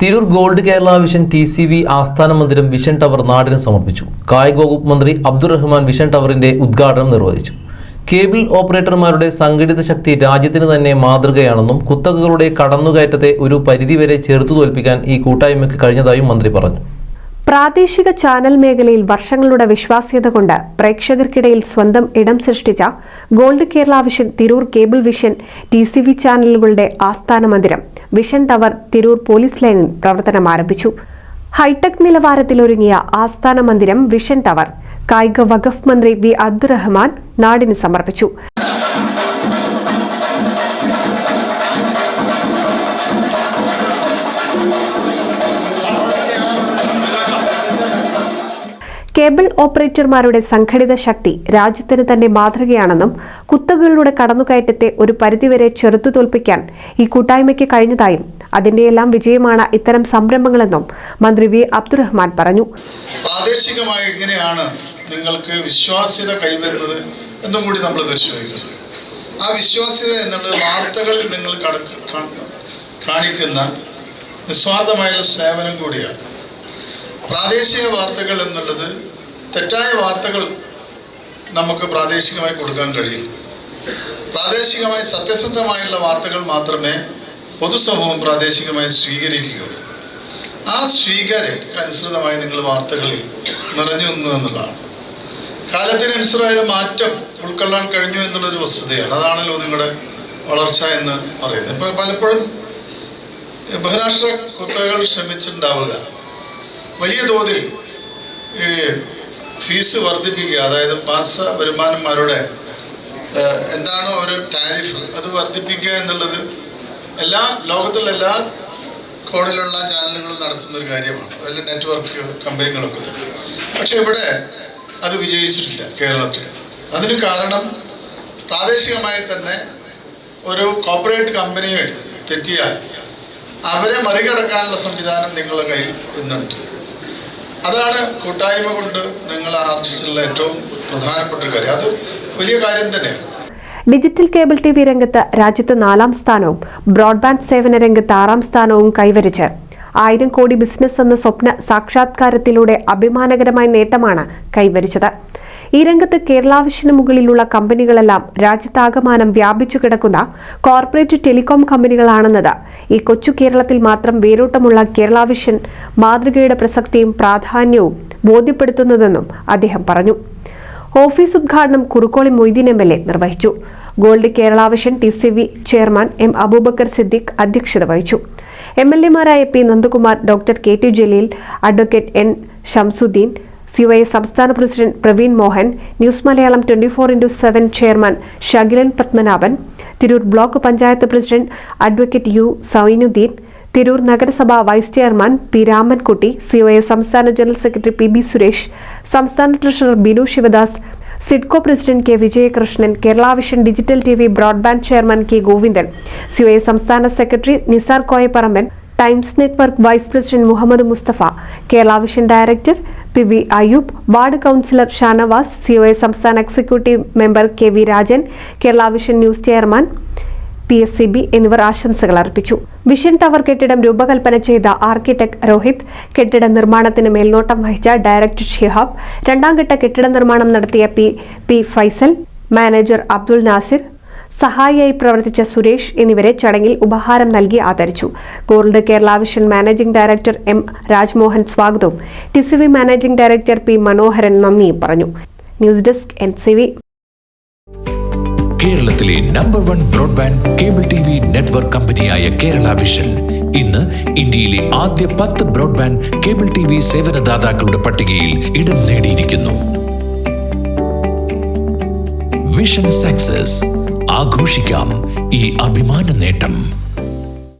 Tirur gold Kerala vision TCV ആസ്ഥാന മന്ദിരം vision tower നാടിന് സമർപ്പിച്ചു. കായിക വകുപ്പ് മന്ത്രി അബ്ദുറഹ്മാൻ വിഷൻ ടവറിന്റെ ഉദ്ഘാടനം നിർവഹിച്ചു. കേബിൾ ഓപ്പറേറ്റർമാരുടെ സംഘടിത ശക്തി രാജ്യത്തിന് തന്നെ മാതൃകയാണെന്നും കുത്തകകളുടെ കടന്നുകയറ്റത്തെ ഒരു പരിധിവരെ ചെറുത്തു തോൽപ്പിക്കാൻ ഈ കൂട്ടായ്മയ്ക്ക് കഴിഞ്ഞതായും മന്ത്രി പറഞ്ഞു. പ്രാദേശിക ചാനൽ മേഖലയിൽ വർഷങ്ങളുടെ വിശ്വാസ്യത കൊണ്ട് പ്രേക്ഷകർക്കിടയിൽ സ്വന്തം ഇടം സൃഷ്ടിച്ച gold Kerala vision Tirur cable vision TCV ചാനലുകളുടെ ആസ്ഥാന മന്ദിരം വിഷൻ ടവർ തിരൂർ പോലീസ് ലൈനിൽ പ്രവർത്തനം ആരംഭിച്ചു. ഹൈടെക് നിലവാരത്തിലൊരുങ്ങിയ ആസ്ഥാന മന്ദിരം വിഷൻ ടവർ കായിക വഖഫ് മന്ത്രി V. അബ്ദുറഹ്മാൻ നാടിന് സമർപ്പിച്ചു. കേബിൾ ഓപ്പറേറ്റർമാരുടെ സംഘടിത ശക്തി രാജ്യത്തിന് തന്നെ മാതൃകയാണെന്നും കുത്തകകളുടെ കടന്നുകയറ്റത്തെ ഒരു പരിധിവരെ ചെറുത്തു തോൽപ്പിക്കാൻ ഈ കൂട്ടായ്മയ്ക്ക് കഴിഞ്ഞതായും അതിന്റെയെല്ലാം വിജയമാണ് ഇത്തരം സംരംഭങ്ങളെന്നും മന്ത്രി V. അബ്ദുറഹ്മാൻ പറഞ്ഞു. പ്രാദേശികമായി എങ്ങനെയാണ് നിങ്ങൾക്ക് വിശ്വാസ്യത കൈവരുന്നത് എന്നും കൂടി നമ്മൾ പരിശോധിക്കണം. ആ വിശ്വാസ്യത എന്നുള്ളത് വാർത്തകളിൽ നിങ്ങൾ കാണിക്കുന്ന നിസ്വാർത്ഥമായുള്ള സേവനം കൂടിയാണ്. പ്രാദേശിക വാർത്തകൾ എന്നുള്ളത് തെറ്റായ വാർത്തകൾ നമുക്ക് പ്രാദേശികമായി കൊടുക്കാൻ കഴിയില്ല. പ്രാദേശികമായി സത്യസന്ധമായുള്ള വാർത്തകൾ മാത്രമേ പൊതുസമൂഹം പ്രാദേശികമായി സ്വീകരിക്കുകയുള്ളൂ. ആ സ്വീകാര്യതയ്ക്ക് അനുസൃതമായി നിങ്ങൾ വാർത്തകളിൽ നിറഞ്ഞു നിന്നു എന്നുള്ളതാണ്. കാലത്തിനനുസൃതമായ മാറ്റം ഉൾക്കൊള്ളാൻ കഴിഞ്ഞു എന്നുള്ളൊരു വസ്തുതയാണ്. അതാണല്ലോ നിങ്ങളുടെ വളർച്ച എന്ന് പറയുന്നത്. ഇപ്പോൾ പലപ്പോഴും ബഹുരാഷ്ട്ര കുത്തകകൾ ശ്രമിച്ചിട്ടുണ്ടാവുക വലിയ തോതിൽ ഫീസ് വർദ്ധിപ്പിക്കുക, അതായത് മാസ വരുമാനന്മാരുടെ എന്താണോ ഒരു ടാരിഫ് അത് വർദ്ധിപ്പിക്കുക എന്നുള്ളത് ലോകത്തുള്ള എല്ലാ കോണിലുള്ള ചാനലുകളും നടത്തുന്ന ഒരു കാര്യമാണ്. അതിൽ നെറ്റ്വർക്ക് കമ്പനികളൊക്കെ തന്നെ. പക്ഷെ ഇവിടെ അത് വിജയിച്ചിട്ടില്ല കേരളത്തിൽ. അതിന് കാരണം പ്രാദേശികമായി തന്നെ ഒരു കോർപ്പറേറ്റ് കമ്പനിയെ തെറ്റിയാൽ അവരെ മറികടക്കാനുള്ള സംവിധാനം നിങ്ങളുടെ കയ്യിൽ ഇന്നുണ്ട്. അതാണ് കൂട്ടായ്മ കൊണ്ട് നിങ്ങൾ ആർജിച്ചിട്ടുള്ള ഏറ്റവും പ്രധാനപ്പെട്ട കാര്യം. അത് വലിയ കാര്യം തന്നെയാണ്. ഡിജിറ്റൽ കേബിൾ TV രംഗത്ത് രാജ്യത്ത് 4ാം സ്ഥാനവും ബ്രോഡ്ബാൻഡ് സേവന രംഗത്ത് 6ാം സ്ഥാനവും കൈവരിച്ച് 1000 കോടി ബിസിനസ് എന്ന സ്വപ്ന സാക്ഷാത്കാരത്തിലൂടെ അഭിമാനകരമായ നേട്ടമാണ് കൈവരിച്ചത്. ഈ രംഗത്ത് കേരള വിഷന് മുകളിലുള്ള കമ്പനികളെല്ലാം രാജ്യത്താകമാനം വ്യാപിച്ചു കിടക്കുന്ന കോർപ്പറേറ്റ് ടെലികോം കമ്പനികളാണെന്നത് ഈ കൊച്ചു കേരളത്തിൽ മാത്രം വേരോട്ടമുള്ള കേരള വിഷൻ മാതൃകയുടെ പ്രസക്തിയും പ്രാധാന്യവും ബോധ്യപ്പെടുത്തുന്നതെന്നും അദ്ദേഹം പറഞ്ഞു. ഓഫീസ് ഉദ്ഘാടനം കുറുക്കോളി മൊയ്തീൻ MLA നിർവഹിച്ചു. Gold Kerala vision TCV chairman M. Aboobacker Siddique അധ്യക്ഷത വഹിച്ചു. MLAമാരായ P. Nandakumar, doctor KT Jaleel, advocate N. Shamsudheen, COA സംസ്ഥാന president Praveen Mohan, news Malayalam 24/7 chairman Shakilan Padmanabhan, Tirur block panchayat president advocate U. Zainudheen, Tirur നഗരസഭ vice chairman P. Ramankutty, COA സംസ്ഥാന ജനറൽ സെക്രട്ടറി PB സുരേഷ്, സംസ്ഥാന treasurer Binu Sivadas, SIDCO president K. Vijayakrishnan, Kerala vision digital TV broadband chairman K. Govindan, COA സംസ്ഥാന secretary Nisar Koyaparamban, Times network vice president Muhammad Musthafa, Kerala vision director PV Ayoob, ward councillor Shanavas, COA സംസ്ഥാന executive member KV Rajan, Kerala vision news chairman PSCB എന്നിവർ ആശംസകൾ അർപ്പിച്ചു. Vision tower കെട്ടിടം രൂപകൽപ്പന ചെയ്ത architect Rohit, കെട്ടിട നിർമ്മാണത്തിന് മേൽനോട്ടം വഹിച്ച ഡയറക്ടർ ഷിഹാബ്, 2ാം ഘട്ട കെട്ടിട നിർമ്മാണം നടത്തിയ P. ഫൈസൽ, മാനേജർ അബ്ദുൽ നാസിർ, സഹായിയായി പ്രവർത്തിച്ച സുരേഷ് എന്നിവരെ ചടങ്ങിൽ ഉപഹാരം നൽകി ആദരിച്ചു. Gold Kerala vision managing director M. Rajmohan സ്വാഗതവും TCV മാനേജിംഗ് ഡയറക്ടർ P. മനോഹരൻ നന്ദിയും പറഞ്ഞു. News desk NCV. കേരളത്തിലെ number 1 broadband cable TV network കമ്പനിയായ കേരള വിഷൻ ഇന്ന് ഇന്ത്യയിലെ ആദ്യ 10 ബ്രോഡ്ബാൻഡ് കേബിൾ TV സേവനദാതാക്കളുടെ പട്ടികയിൽ ഇടം നേടിയിരിക്കുന്നു. വിഷൻ സക്സസ് ആഘോഷിക്കാം ഈ അഭിമാന നേട്ടം.